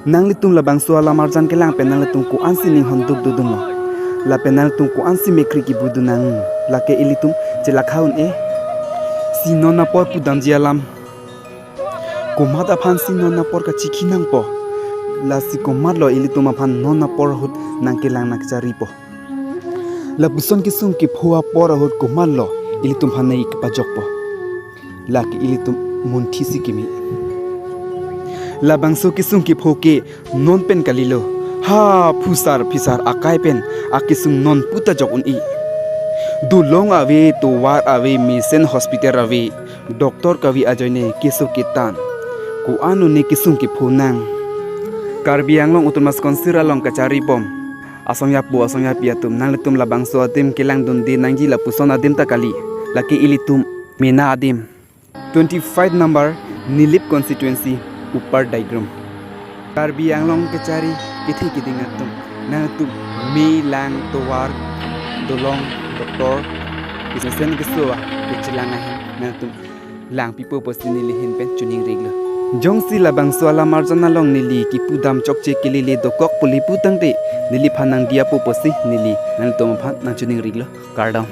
nang litung labang suala marjan kelang penang litung ku ansi ning honduk dudun lo la penang litung ku ansi mekri ki budunang la ke ilitung jela khaun si nona por pudam jialam komada phan si nona por ka chikhinang po la si komad lo ilitung phan nona por hut nang kelang nak cari po la buson ki sung ki phua por hut komad lo ilitung phan nei ka pajok po la ke ilitung munthi si kimi la bangso kisung ki phoke non pen kalilo ha phusar phisar akai pen akisung non puta jokun I du long away to war away mission hospital away doctor kawi ajoine kisu kitan ku anu ne kisung ki phunang karbi anglong utumas konsira long kachari bom asongya piatum nangletum la bangso adim kilang dundi nangji la puson adim takali laki ilitum mina adim 25 number Nilip Constituency Upper deigrum karbi anglong kachari kithi kidingatum nangtum me lang towar dolong doktor bisnesen gesua kecelanga nangtum lang pipo posini lihin pen chuning reglo jongsi labang suala marjana long nili ki pudam chokche kelile dokok puli putang te nili phanang dia po posi nili nangtum phan nang chuning reglo kardam